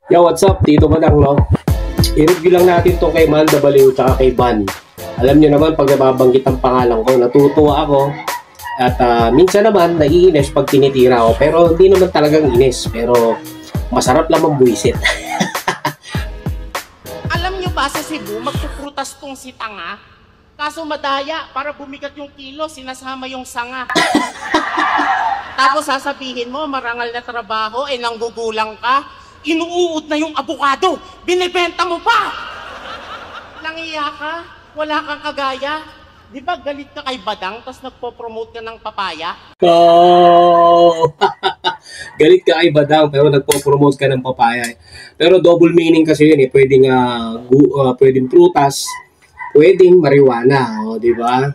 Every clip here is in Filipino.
Yo, what's up? Dito ba lang, no? I-review lang natin to kay Manda Baliw tsaka kay Van. Alam nyo naman, pag nababanggit ang pangalan ko, natutuwa ako. At minsan naman, naiinis pag tinitira ko. Pero hindi naman talagang inis. Pero masarap lang buwisit. Alam nyo ba sa Cebu, magpuprutas tong si tanga? Kaso madaya, para bumigat yung kilo, sinasama yung sanga. Tapos sasabihin mo, marangal na trabaho, nanggugulang ka. Inuuod na yung abukado, binibenta mo pa! Langiya ka, wala kang kagaya. Di ba galit ka kay Badang, tapos nagpo-promote ka ng papaya? Oh! Galit ka kay Badang, pero nagpo-promote ka ng papaya. Pero double meaning kasi yun eh. Pwedeng prutas, pwedeng marijuana, di ba?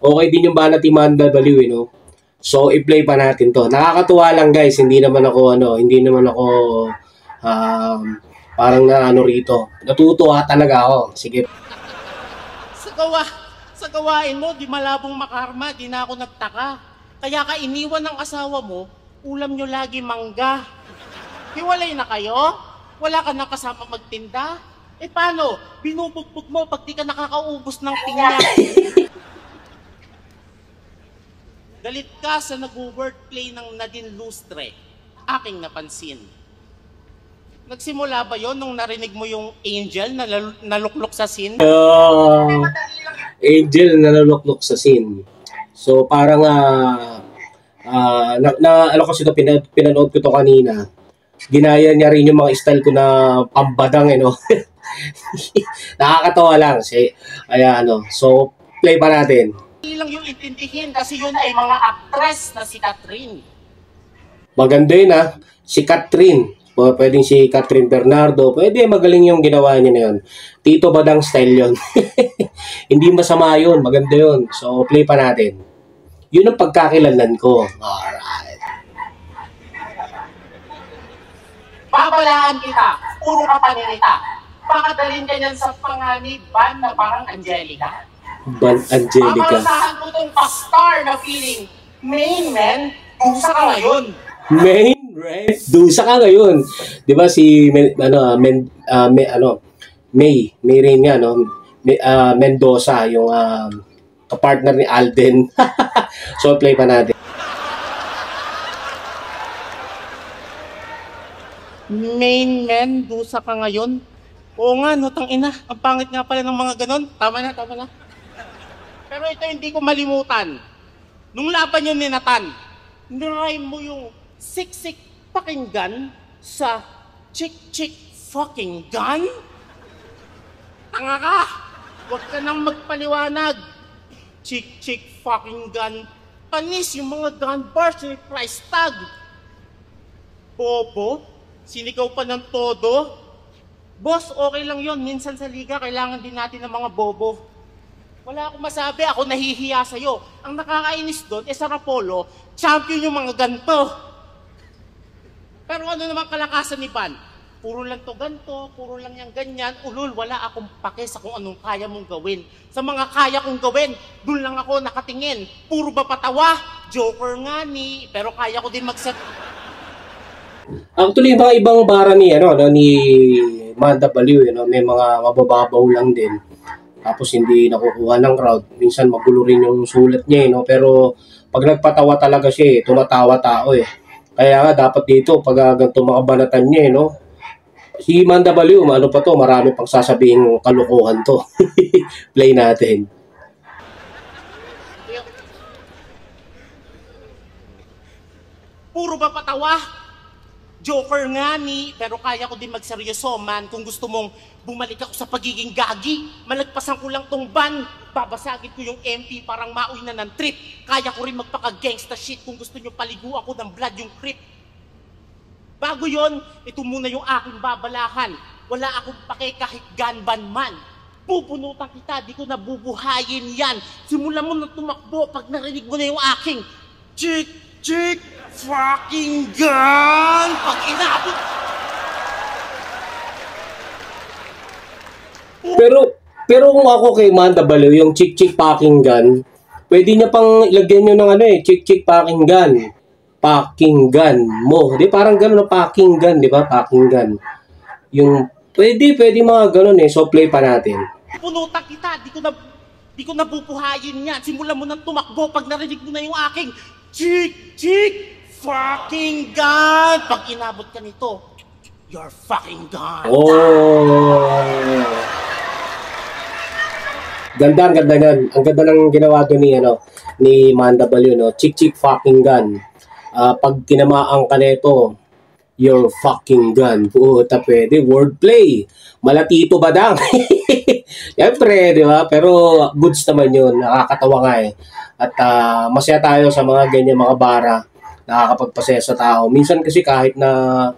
Okay din yung banat ni Manda Baliw, no? So, i-play pa natin to. Nakakatuwa lang guys, hindi naman ako parang rito. Natutuwa talaga ako. Sige. Sa gawain mo, di malabong makarma, di na ako nagtaka. Kaya ka iniwan ng asawa mo, ulam nyo lagi mangga. Hiwalay na kayo? Wala ka na kasama magtinda? Paano? Binubugbog mo pag di ka nakakaubos ng pinya. Galit ka sa nag-wordplay ng Nadine Lustre. Aking napansin. Nagsimula ba yon nung narinig mo yung angel na naluklok sa scene? Angel na naluklok sa scene. So parang ano kasi ito, pinanood ko to kanina. Ginaya niya rin yung mga style ko na pambadang, no? Nakakatawa lang. So play pa natin. Hindi lang yung intindihin kasi yun ay mga actress na si Catherine. Maganda yun si Catherine. Pwedeng si Catherine Bernardo. Pwede, magaling yung ginawa niya na yun. Tito Badang style yun. Hindi masama yun. Maganda yun. So, play pa natin. Yun ang pagkakilanlan ko. Alright. Babalaan kita. Puro ka panirita. Pakadalhin ka niyan sa panganib ban na parang Angelica. Ban Angelica. Babasahan mo itong pastar na feeling. Main man, busa ka ngayon. Main right? Dusa ka ngayon. 'Di ba si May rin nga, no? Mendoza yung kapartner ni Alden. So play pa natin. Main man, dusa ka ngayon. Oo nga, no, tangina. Ang pangit nga pala ng mga ganon. Tama na. Pero ito hindi ko malimutan. Nung laban yun ni Nathan, nirime mo yung siksik pakinggan sa chick fucking gun? Tanga ka! Huwag ka nang magpaliwanag. Chick fucking gun. Panis yung mga gun bars ni price tag. Bobo, sinigaw pa ng todo. Boss, okay lang yon. Minsan sa liga, kailangan din natin ng mga bobo. Wala akong masabi, ako nahihiya sa'yo. Ang nakakainis doon, sa Rapolo, champion yung mga ganto. Pero ano naman kalakasan ni Van? Puro lang to ganto, puro lang yung ganyan. Ulul, wala akong pake sa kung anong kaya mong gawin. Sa mga kaya kong gawin, dun lang ako nakatingin. Puro ba patawa? Joker nga ni, pero kaya ko din magset. Actually, mga ibang bara ni Manda Baliw, may mga mabababaw lang din. Tapos hindi nakukuha ng crowd. Minsan magulo rin yung sulat niya, pero pag nagpatawa talaga siya, tumatawa tao Kaya nga dapat dito pag ganito mga banatan niya, Si Manda Baliw, marami pang sasabihin kalukuhan to. Play natin. Puro ba patawa? Joker nga ni, pero kaya ko din magseryoso man. Kung gusto mong bumalik ako sa pagiging gagi, malagpasan ko lang tong ban. Babasagin ko yung MP parang mauwi na ng trip. Kaya ko rin magpaka-gangsta shit kung gusto nyo paligo ako ng blood yung creep. Bago yon, ito muna yung aking babalahan. Wala akong pake kahit gunban man. Pupunutan kita, di ko nabubuhayin yan. Simulan mo na tumakbo pag narinig mo na yung aking chick fucking gun! Pag inabot... Pero kung ako kay Manda Baliw, yung chick fucking gun, pwede niya pang ilagyan nyo ng chick fucking gun. Packing gun mo. Di parang gano'n na packing gun, di ba? Packing gun. Yung, pwede mga ganun eh. So, play pa natin. Punutan kita, di ko nabubuhayin yan. Simulan mo nang tumakbo pag narinig mo na yung aking chick, fucking gun. Pag inabot ka nito, you're fucking gone. Oh! Ganda, ang ganda yan. Ang ganda ng ginawa doon ni Manda Baliw, no? Chick fucking gun. Pag tinamaan ka nito, your fucking gun. Puta, pwede. Wordplay. Malatito ba dang? Siyempre, di ba? Pero goods naman yun. Nakakatawa nga eh. At masaya tayo sa mga ganyan mga bara. Nakakapagpasaya sa tao. Minsan kasi kahit na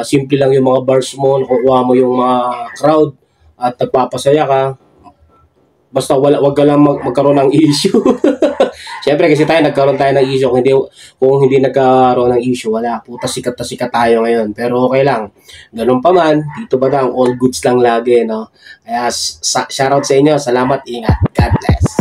simple lang yung mga bars mo, nakukuha mo yung mga crowd at nagpapasaya ka. Basta wag ka lang magkaroon ng issue. Siyempre kasi nagkaroon tayo ng issue. Kung hindi nagkaroon ng issue, wala. Puta, sikat na sikat tayo ngayon. Pero okay lang. Ganun pa man, dito ba all goods lang lagi, no? Kaya shoutout sa inyo. Salamat, ingat. God bless.